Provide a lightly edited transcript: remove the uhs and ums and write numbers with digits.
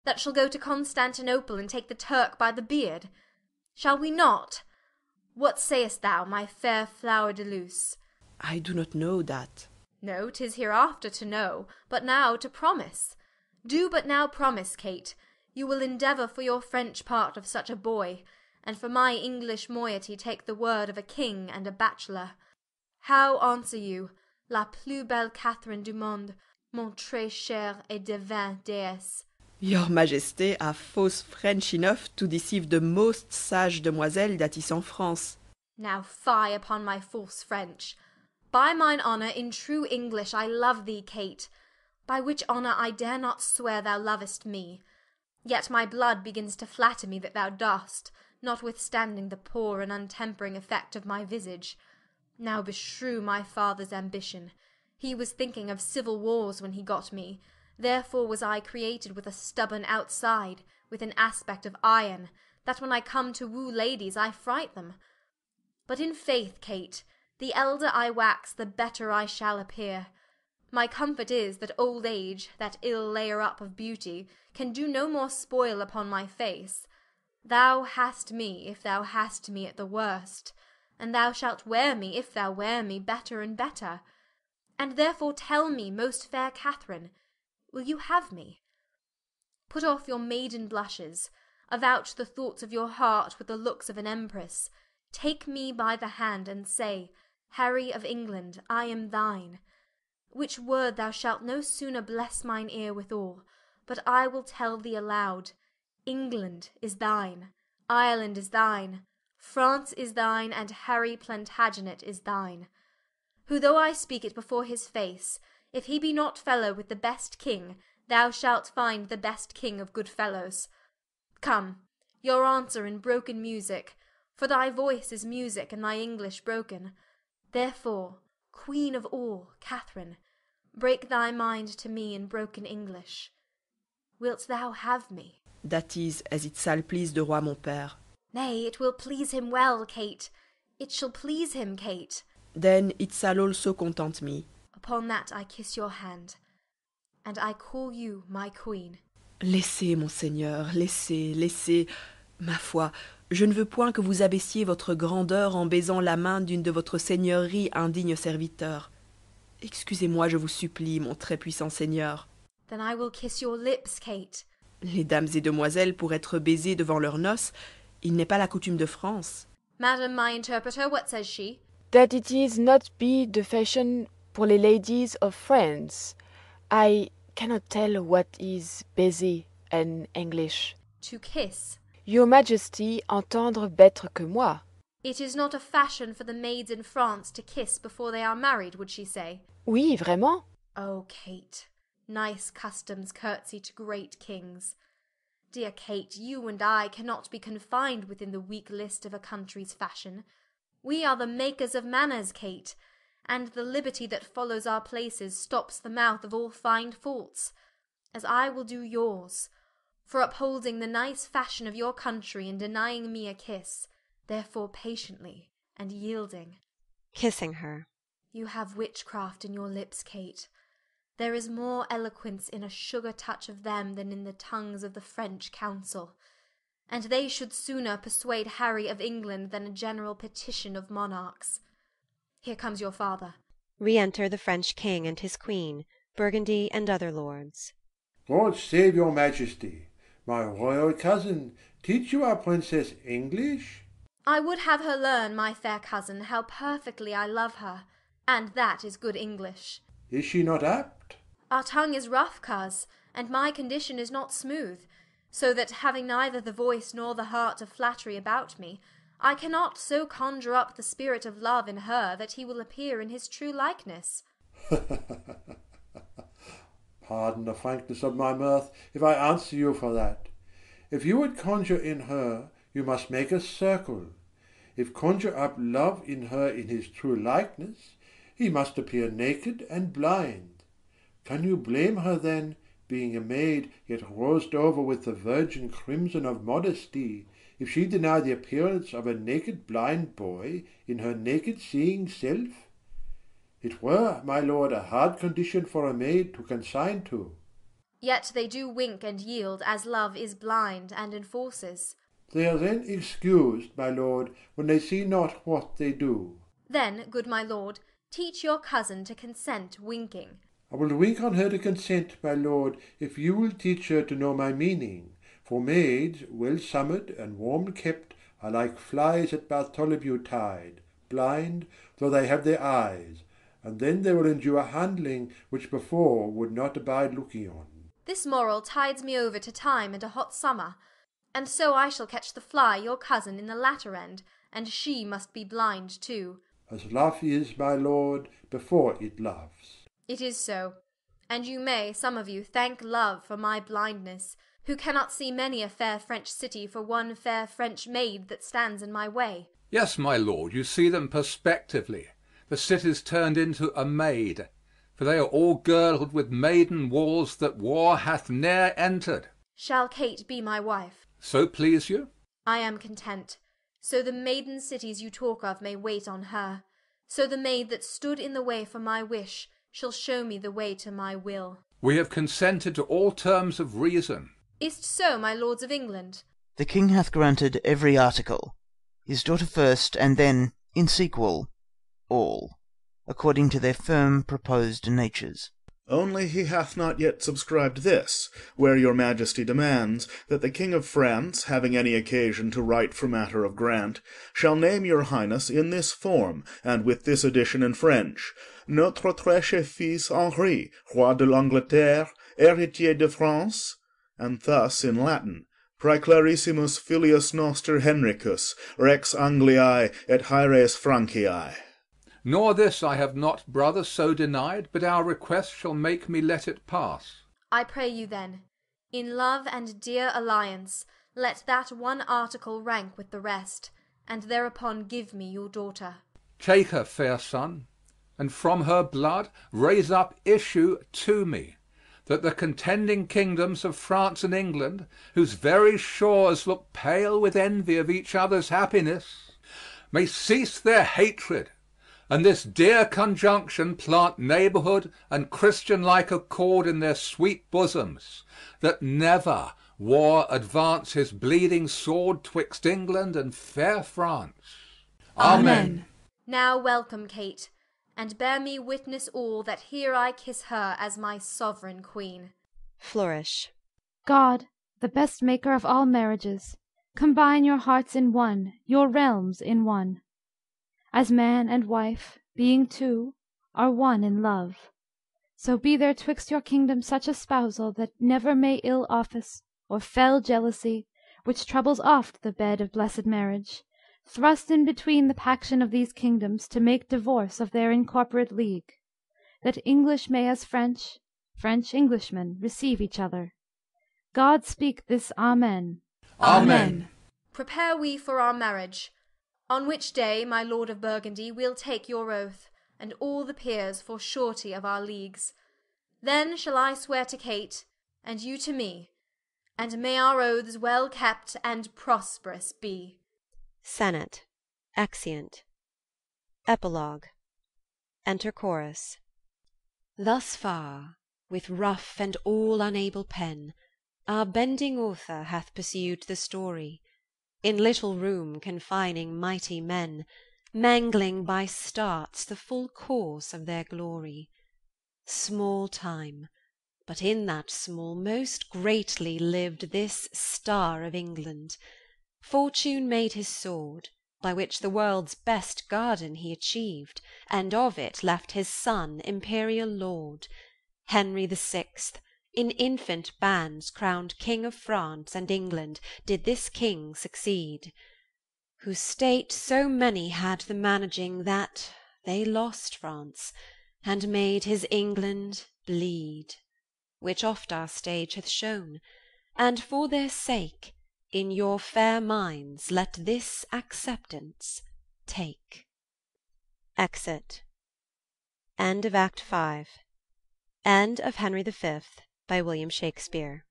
that shall go to Constantinople and take the Turk by the beard? Shall we not? What sayest thou, my fair flower de luce? I do not know that. No, 'tis hereafter to know, but now to promise. Do but now promise, Kate, you will endeavour for your French part of such a boy, and for my English moiety take the word of a king and a bachelor. How answer you, la plus belle Catherine du monde, mon très cher et divin déesse? Your Majesty are false French enough to deceive the most sage demoiselle that is in France. Now fie upon my false French. By mine honour, in true English, I love thee, Kate, by which honour I dare not swear thou lovest me. Yet my blood begins to flatter me that thou dost, notwithstanding the poor and untempering effect of my visage. Now beshrew my father's ambition. He was thinking of civil wars when he got me, therefore was I created with a stubborn outside, with an aspect of iron, that when I come to woo ladies, I fright them. But in faith, Kate, the elder I wax, the better I shall appear. My comfort is, that old age, that ill layer up of beauty, can do no more spoil upon my face. Thou hast me, if thou hast me at the worst, and thou shalt wear me, if thou wear me, better and better. And therefore tell me, most fair Catherine, will you have me? Put off your maiden blushes, avouch the thoughts of your heart with the looks of an empress, take me by the hand, and say, Harry of England, I am thine. Which word thou shalt no sooner bless mine ear withal, but I will tell thee aloud, England is thine, Ireland is thine, France is thine, and Harry Plantagenet is thine. Who though I speak it before his face, if he be not fellow with the best king, thou shalt find the best king of good fellows. Come, your answer in broken music, for thy voice is music, and thy English broken. Therefore, queen of all, Catherine, break thy mind to me in broken English. Wilt thou have me? That is as it shall please the roi mon père. Nay, it will please him well, Kate. It shall please him, Kate. Then it shall also content me. Upon that I kiss your hand, and I call you my queen. Laissez, monseigneur, laissez, laissez. Ma foi, je ne veux point que vous abaissiez votre grandeur en baisant la main d'une de votre seigneurie indigne serviteur. Excusez-moi, je vous supplie, mon très puissant seigneur. Then I will kiss your lips, Kate. Les dames et demoiselles pour être baisées devant leurs noces, il n'est pas la coutume de France. Madam, my interpreter, what says she? That it is not be the fashion pour les ladies of France. I cannot tell what is baiser in English. To kiss. Your Majesty entendre better que moi. It is not a fashion for the maids in France to kiss before they are married, would she say? Oui, vraiment. Oh, Kate, nice customs curtsy to great kings. Dear Kate, you and I cannot be confined within the weak list of a country's fashion. We are the makers of manners, Kate, and the liberty that follows our places stops the mouth of all fine faults, as I will do yours, for upholding the nice fashion of your country and denying me a kiss, therefore patiently and yielding. Kissing her. You have witchcraft in your lips, Kate. There is more eloquence in a sugar touch of them than in the tongues of the French council, and they should sooner persuade Harry of England than a general petition of monarchs. Here comes your father. Re-enter the French king and his queen, Burgundy and other lords. God save your Majesty. My royal cousin, teach you our princess English? I would have her learn, my fair cousin, how perfectly I love her, and that is good English. Is she not apt? Our tongue is rough, coz, and my condition is not smooth, so that, having neither the voice nor the heart of flattery about me, I cannot so conjure up the spirit of love in her that he will appear in his true likeness. Pardon the frankness of my mirth, if I answer you for that. If you would conjure in her, you must make a circle. If conjure up love in her in his true likeness, he must appear naked and blind. Can you blame her then, being a maid, yet rosed over with the virgin crimson of modesty, if she deny the appearance of a naked blind boy in her naked seeing self? It were, my lord, a hard condition for a maid to consign to. Yet they do wink and yield, as love is blind, and enforces. They are then excused, my lord, when they see not what they do. Then, good my lord, teach your cousin to consent winking. I will wink on her to consent, my lord, if you will teach her to know my meaning. For maids, well summered and warm kept, are like flies at Bartholomew tide, blind, though they have their eyes, and then they will endure handling which before would not abide looking on. This moral tides me over to time and a hot summer, and so I shall catch the fly, your cousin, in the latter end, and she must be blind too. As love is, my lord, before it loves. It is so, and you may, some of you, thank love for my blindness, who cannot see many a fair French city for one fair French maid that stands in my way. Yes, my lord, you see them perspectively. The city's turned into a maid, for they are all girdled with maiden walls that war hath ne'er entered. Shall Kate be my wife? So please you? I am content. So the maiden cities you talk of may wait on her. So the maid that stood in the way for my wish shall show me the way to my will. We have consented to all terms of reason. Is't so, my lords of England? The king hath granted every article, his daughter first, and then, in sequel, all, according to their firm proposed natures. Only he hath not yet subscribed this, where your majesty demands that the King of France, having any occasion to write for matter of grant, shall name your highness in this form, and with this addition in French: Notre très cher fils Henri, roi de l'Angleterre, héritier de France, and thus in Latin: Praeclarissimus filius noster Henricus, rex Angliae et haeres Franciae. Nor this I have not, brother, so denied, but our request shall make me let it pass. I pray you then, in love and dear alliance, let that one article rank with the rest, and thereupon give me your daughter. Take her, fair son, and from her blood raise up issue to me, that the contending kingdoms of France and England, whose very shores look pale with envy of each other's happiness, may cease their hatred, and this dear conjunction plant neighborhood and Christian-like accord in their sweet bosoms, that never war advance his bleeding sword twixt England and fair France. Amen. Now welcome, Kate, and bear me witness all that here I kiss her as my sovereign queen. Flourish. God, the best maker of all marriages, combine your hearts in one, your realms in one. As man and wife, being two, are one in love, so be there twixt your kingdoms such a spousal that never may ill office, or fell jealousy, which troubles oft the bed of blessed marriage, thrust in between the paction of these kingdoms to make divorce of their incorporate league, that English may as French, French Englishmen, receive each other. God speak this Amen. Amen. Prepare we for our marriage, on which day, my lord of Burgundy, we'll take your oath, and all the peers, for surety of our leagues. Then shall I swear to Kate, and you to me, and may our oaths well kept and prosperous be. Senate. Exeunt. Epilogue. Enter Chorus. Thus far, with rough and all unable pen, our bending author hath pursued the story, in little room confining mighty men, mangling by starts the full course of their glory. Small time, but in that small most greatly lived this star of England. Fortune made his sword, by which the world's best garden he achieved, and of it left his son imperial lord. Henry the Sixth, in infant bands crowned King of France and England, did this king succeed, whose state so many had the managing that they lost France, and made his England bleed, which oft our stage hath shown, and for their sake in your fair minds let this acceptance take. Exit. End of Act 5. End of Henry the Fifth by William Shakespeare.